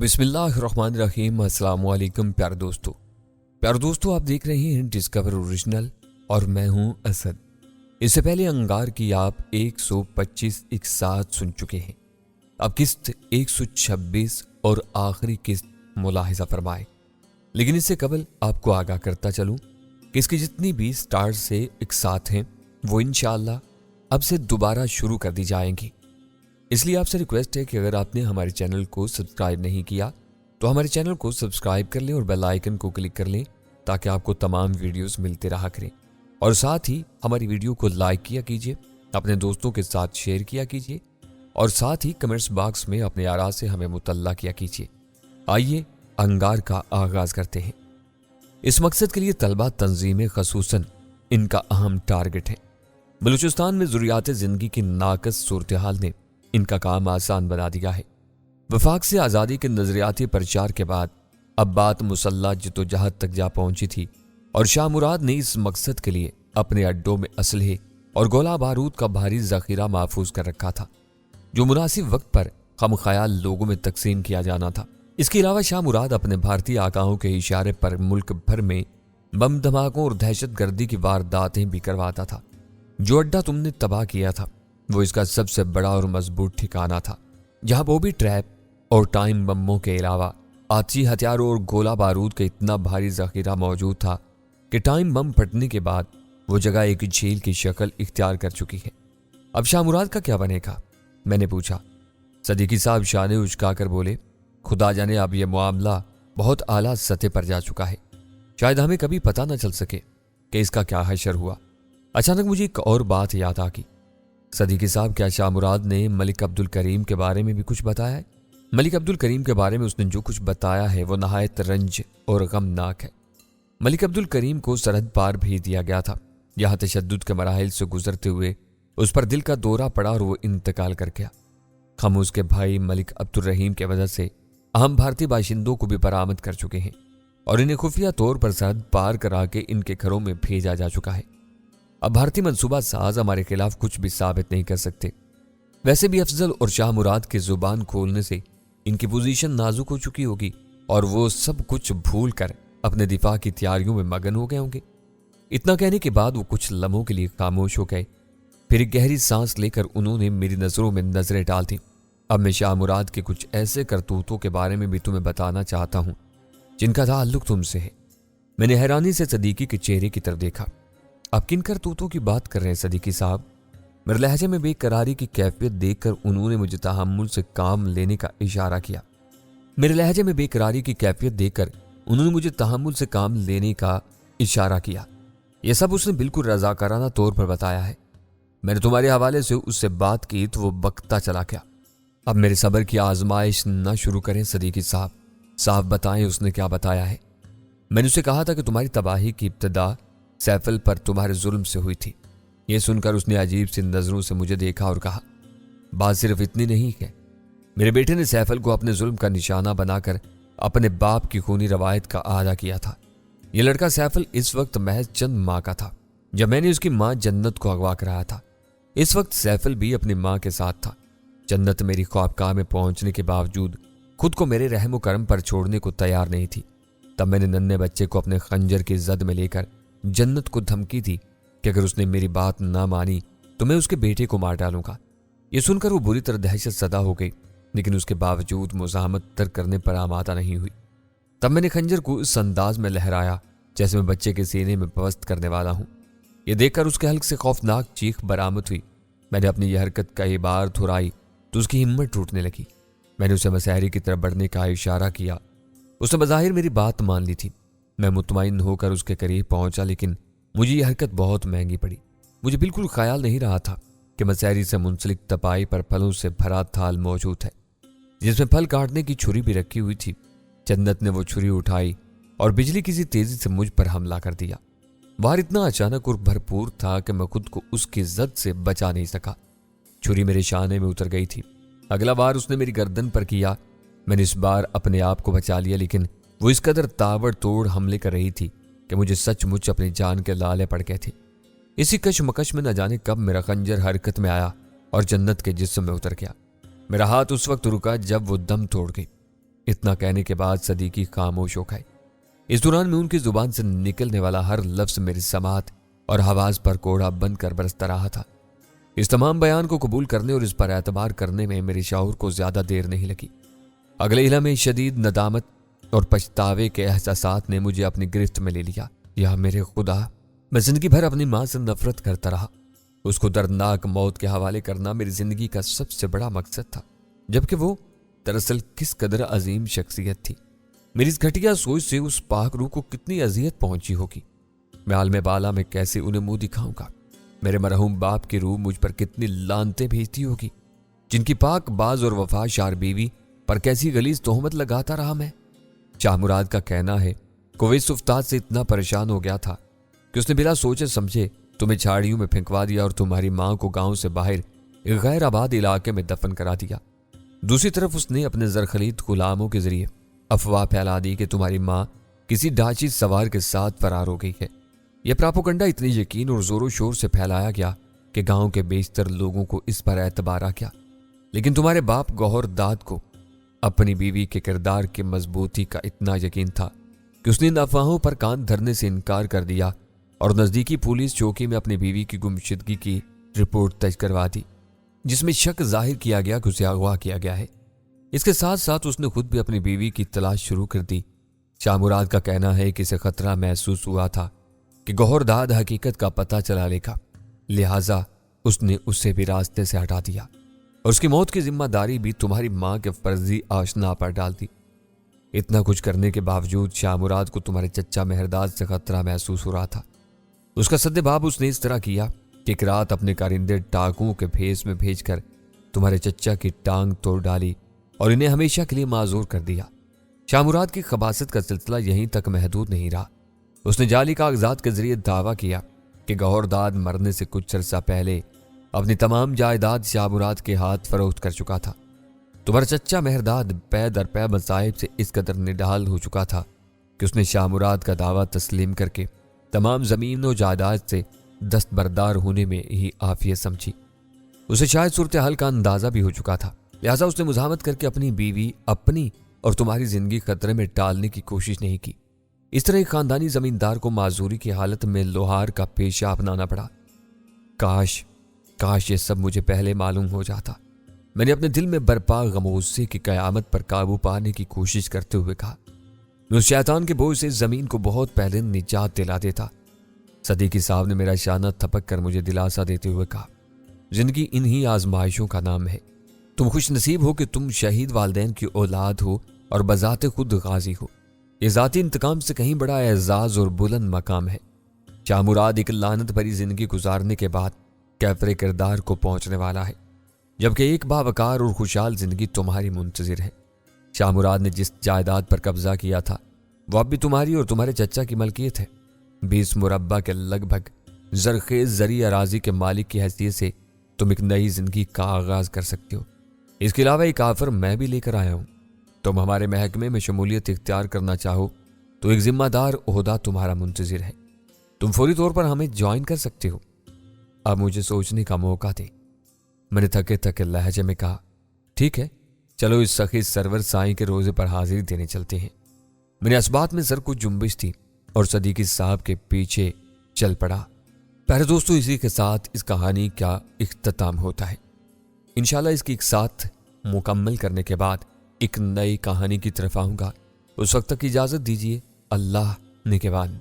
बिस्मिल्लाहिर्रहमानिर्रहीम। अस्सलाम वालेकुम प्यारे दोस्तों, आप देख रहे हैं डिस्कवर ओरिजिनल और मैं हूं असद। इससे पहले अंगार की आप 125 एक साथ सुन चुके हैं। अब किस्त 126 और आखिरी किस्त मुलाहिजा फरमाए। लेकिन इससे कबल आपको आगाह करता चलूं कि इसकी जितनी भी स्टार्स से एक साथ हैं वो इंशाअल्लाह अब से दोबारा शुरू कर दी जाएंगी। इसलिए आपसे रिक्वेस्ट है कि अगर आपने हमारे चैनल को सब्सक्राइब नहीं किया तो हमारे चैनल को सब्सक्राइब कर लें और बेल आइकन को क्लिक कर लें ताकि आपको तमाम वीडियोस मिलते रहा करें। और साथ ही हमारी वीडियो को लाइक किया कीजिए, अपने दोस्तों के साथ शेयर किया कीजिए और साथ ही कमेंट्स बॉक्स में अपने आरा से हमें मुतल्ला किया कीजिए। आइए अंगार का आगाज करते हैं। इस मकसद के लिए तलबा तंजीमें खसूसन इनका अहम टारगेट है। बलूचिस्तान में ज़ुर्रियात ज़िंदगी की नाकस सूरत हाल ने इनका काम आसान बना दिया है। वफाक से आज़ादी के नजरियाती प्रचार के बाद अब बात मुसल्लह जद्दोजहद तक जा पहुंची थी और शाह मुराद ने इस मकसद के लिए अपने अड्डों में असलहे और गोला बारूद का भारी जखीरा महफूज कर रखा था, जो मुनासिब वक्त पर हम ख्याल लोगों में तकसीम किया जाना था। इसके अलावा शाह मुराद अपने भारतीय आकाओं के इशारे पर मुल्क भर में बम धमाकों और दहशत गर्दी की वारदातें भी करवाता था। जो अड्डा तुमने तबाह किया था वो इसका सबसे बड़ा और मजबूत ठिकाना था, जहां बॉबी ट्रैप और टाइम बमों के अलावा आतिशी हथियारों और गोला बारूद का इतना भारी जखीरा मौजूद था कि टाइम बम फटने के बाद वो जगह एक झील की शक्ल इख्तियार कर चुकी है। अब शाह मुराद का क्या बनेगा, मैंने पूछा। सदीकी साहब शाने उचकाकर बोले, खुदा जाने अब यह मामला बहुत आला सतह पर जा चुका है, शायद हमें कभी पता न चल सके कि इसका क्या हशर हुआ। अचानक मुझे एक और बात याद आ गई। सदीकी साहब, क्या शाह मुराद ने मलिक अब्दुल करीम के बारे में भी कुछ बताया है? मलिक अब्दुल करीम के बारे में उसने जो कुछ बताया है वो नहायत रंज और गमनाक है। मलिक अब्दुल करीम को सरहद पार भेज दिया गया था। यहाँ तशद्दुद के मराहिल से गुजरते हुए उस पर दिल का दौरा पड़ा और वो इंतकाल कर गया। हम उसके भाई मलिक अब्दुल रहीम की वजह से अहम भारतीय बाशिंदों को भी बरामद कर चुके हैं और इन्हें खुफिया तौर पर सरहद पार करा के इनके घरों में भेजा जा चुका है। अब भारतीय मंसूबा साज हमारे खिलाफ कुछ भी साबित नहीं कर सकते। वैसे भी अफजल और शाह मुराद की जुबान खोलने से इनकी पोजीशन नाजुक हो चुकी होगी और वो सब कुछ भूल कर अपने दिफा की तैयारियों में मगन हो गए होंगे। इतना कहने के बाद वो कुछ लम्हों के लिए खामोश हो गए। फिर एक गहरी सांस लेकर उन्होंने मेरी नजरों में नजरें डाल दी। अब मैं शाह मुराद के कुछ ऐसे करतूतों के बारे में भी तुम्हें बताना चाहता हूं जिनका ताल्लुक तुमसे है। मैंने हैरानी से सदीकी के चेहरे की तरफ देखा। आप किन करतूतों की बात कर रहे हैं सदीकी साहब? मेरे लहजे में बेकरारी की कैफियत देखकर उन्होंने मुझे तहम्मुल से काम लेने का इशारा किया। मेरे लहजे में बेकरारी की कैफियत देखकर उन्होंने मुझे तहम्मुल से काम लेने का इशारा किया। यह सब उसने बिल्कुल रजाकाराना तौर पर बताया है। मैंने तुम्हारे हवाले से उससे बात की तो वो बकता चला गया। अब मेरे सब्र की आजमाइश न शुरू करें सदीकी साहब। साफ बताएं उसने क्या बताया है। मैंने उसे कहा था कि तुम्हारी तबाही की इब्तदा सैफल पर तुम्हारे जुल्म से हुई थी। यह सुनकर उसने अजीब सी नजरों से मुझे देखा और कहा, बात सिर्फ इतनी नहीं है। मेरे बेटे ने सैफल को अपने जुल्म का निशाना बनाकर अपने बाप की खूनी रवायत का आदा किया था। यह लड़का सैफल इस वक्त महज चंद माह का था जब मैंने उसकी मां जन्नत को अगवा कराया था। इस वक्त सैफल भी अपनी मां के साथ था। जन्नत मेरी ख्वाबगाह में पहुंचने के बावजूद खुद को मेरे रहम करम पर छोड़ने को तैयार नहीं थी। तब मैंने नन्हे बच्चे को अपने खंजर की जद में लेकर जन्नत को धमकी दी कि अगर उसने मेरी बात ना मानी तो मैं उसके बेटे को मार डालूंगा। यह सुनकर वो बुरी तरह दहशत सदा हो गई, लेकिन उसके बावजूद मुज़ाहमत तर्क करने पर आमादा नहीं हुई। तब मैंने खंजर को इस अंदाज में लहराया जैसे मैं बच्चे के सीने में पवस्त करने वाला हूं। यह देखकर उसके हल्क से खौफनाक चीख बरामद हुई। मैंने अपनी यह हरकत कई बार दोहराई तो उसकी हिम्मत टूटने लगी। मैंने उसे मसहरी की तरफ बढ़ने का इशारा किया। उसने बज़ाहिर मेरी बात मान ली थी। मैं मुतमईन होकर उसके करीब पहुंचा, लेकिन मुझे यह हरकत बहुत महंगी पड़ी। मुझे बिल्कुल ख्याल नहीं रहा था कि मसहरी से मुंसलिक तपाई पर फलों से भरा थाल मौजूद है जिसमें फल काटने की छुरी भी रखी हुई थी। जन्नत ने वो छुरी उठाई और बिजली किसी तेजी से मुझ पर हमला कर दिया। वार इतना अचानक और भरपूर था कि मैं खुद को उसकी जद से बचा नहीं सका। छुरी मेरे शाने में उतर गई थी। अगला वार उसने मेरी गर्दन पर किया। मैंने इस बार अपने आप को बचा लिया, लेकिन वो इस कदर ताबड़तोड़ हमले कर रही थी कि मुझे सचमुच अपनी जान के लाले पड़ गए थे। इसी कशमकश में न जाने कब मेरा खंजर हरकत में आया और जन्नत के जिस्म में उतर गया। मेरा हाथ उस वक्त रुका जब वो दम तोड़ गई। اتنا کہنے کے بعد صدیقی خاموش ہو گئے۔ اس دوران میں ان کی زبان سے نکلنے والا ہر لفظ میری سماعت اور حواس پر کوڑا بن کر برستا رہا تھا۔ اس تمام بیان کو قبول کرنے اور اس پر اعتبار کرنے میں میرے شعور کو زیادہ دیر نہیں لگی۔ اگلے لمحے شدید ندامت اور پچھتاوے کے احساسات نے مجھے اپنی گرفت میں لے لیا۔ یا میرے خدا، میں زندگی بھر اپنی ماں سے نفرت کرتا رہا۔ اس کو دردناک موت کے حوالے کرنا میری زندگی کا سب سے بڑا مقصد تھا، جبکہ وہ دراصل کس قدر عظیم شخصیت تھی۔ میری اس گھٹیا سوچ سے اس پاک روح کو کتنی اذیت پہنچی ہوگی۔ میں عالم بالا میں کیسے انہیں منہ دکھاؤں گا؟ میرے مرحوم باپ کی روح مجھ پر کتنی لعنتیں بھیجتی ہوگی، جن کی پاک باز اور وفا شار بیوی پر کیسی غلیظ تہمت لگاتا رہا میں۔ شاہ مراد کا کہنا ہے کہ وہ اس افتاد سے اتنا پریشان ہو گیا تھا کہ اس نے بلا سوچے سمجھے تمہیں چھاڑیوں میں پھینکوا دیا اور تمہاری ماں کو گاؤں سے باہر ایک غیر آباد علاقے میں دفن کرا دیا۔ دوسری طرف اس نے اپنے زرخلید غلاموں کے ذریعے افواہ پھیلا دی کہ تمہاری ماں کسی ڈھانچی سوار کے ساتھ فرار ہو گئی ہے۔ یہ پراپوگنڈا اتنی یقین اور زور و شور سے پھیلایا گیا کہ گاؤں کے بیشتر لوگوں کو اس پر اعتبار آ گیا، لیکن تمہارے باپ گوہر داد کو اپنی بیوی کے کردار کی مضبوطی کا اتنا یقین تھا کہ اس نے ان افواہوں پر کان دھرنے سے انکار کر دیا اور نزدیکی پولیس چوکی میں اپنی بیوی کی گمشدگی کی رپورٹ درج کروا دی، جس میں شک ظاہر کیا گیا کہ اسے اغوا کیا گیا ہے۔ اس کے ساتھ ساتھ اس نے خود بھی اپنی بیوی کی تلاش شروع کر دی۔ شاہ مراد کا کہنا ہے کہ اسے خطرہ محسوس ہوا تھا کہ گوہر داد حقیقت کا پتہ چلا لے گا، لہٰذا اس نے اسے بھی راستے سے ہٹا دیا اور اس کی موت کی ذمہ داری بھی تمہاری ماں کے فرضی آشنا پر ڈال دی۔ اتنا کچھ کرنے کے باوجود شاہ مراد کو تمہارے چچا مہرداد سے خطرہ محسوس ہو رہا تھا۔ اس کا سدباب اس نے اس طرح کیا کہ ایک رات اپنے کارندے ڈاکوؤں کے بھیس میں بھیج کر تمہارے چچا کی ٹانگ توڑ ڈالی اور انہیں ہمیشہ کے لیے معذور کر دیا۔ شاہ مراد کی خباثت کا سلسلہ یہیں تک محدود نہیں رہا۔ اس نے جعلی کاغذات کے ذریعے دعویٰ کیا کہ گوہر داد مرنے سے کچھ عرصہ پہلے اپنی تمام جائیداد شاہ مراد کے ہاتھ فروخت کر چکا تھا۔ تمہارا چچا مہرداد پے در پے مصائب سے اس قدر نڈال ہو چکا تھا کہ اس نے شاہ مراد کا دعویٰ تسلیم کر کے تمام زمین و جائیداد سے دستبردار ہونے میں ہی عافیت سمجھی۔ اسے شاید صورتحال کا اندازہ بھی ہو چکا تھا، لہٰذا اس نے مزاحمت کر کے اپنی بیوی، اپنی اور تمہاری زندگی خطرے میں ڈالنے کی کوشش نہیں کی۔ اس طرح ایک خاندانی زمیندار کو معذوری کی حالت میں لوہار کا پیشہ اپنانا پڑا۔ کاش یہ سب مجھے پہلے معلوم ہو جاتا۔ میں نے اپنے دل میں برپا غموزی کی قیامت پر قابو پانے کی کوشش کرتے ہوئے کہا، میں اس شیطان کے بوجھ سے زمین کو بہت پہلے نجات دلا دیتا۔ صدیقی صاحب نے میرا شانہ تھپک کر مجھے دلاسا دیتے ہوئے کہا، زندگی انہی آزمائشوں کا نام ہے۔ تم خوش نصیب ہو کہ تم شہید والدین کی اولاد ہو اور بذات خود غازی ہو۔ یہ ذاتی انتقام سے کہیں بڑا اعزاز اور بلند مقام ہے۔ شاہ مراد ایک لعنت بھری زندگی گزارنے کے بعد کیفر کردار کو پہنچنے والا ہے، جبکہ ایک باوقار اور خوشحال زندگی تمہاری منتظر ہے۔ شاہ مراد نے جس جائیداد پر قبضہ کیا تھا وہ اب بھی تمہاری اور تمہارے چچا کی ملکیت ہے۔ 20 مربع کے لگ بھگ زرخیز زرعی اراضی کے مالک کی حیثیت سے تم ایک نئی زندگی کا آغاز کر سکتے ہو۔ اس کے علاوہ ایک آفر میں بھی لے کر آیا ہوں۔ تم ہمارے محکمے میں شمولیت اختیار کرنا چاہو تو ایک ذمہ دار عہدہ تمہارا منتظر ہے۔ تم فوری طور پر ہمیں جوائن کر سکتے ہو۔ اب مجھے سوچنے کا موقع دے۔ میں نے تھکے تھکے لہجے میں کہا، ٹھیک ہے، چلو اس سخی سرور سائیں کے روزے پر حاضری دینے چلتے ہیں۔ میرے اسبات میں سر کو جنبش تھی اور صدیقی صاحب کے پیچھے چل پڑا۔ پیارے دوستو، اسی کے ساتھ اس کہانی کا اختتام ہوتا ہے۔ انشاءاللہ اس کی ایک ساتھ مکمل کرنے کے بعد ایک نئی کہانی کی طرف آؤں گا۔ اس وقت تک اجازت دیجیے۔ اللہ نگہبان۔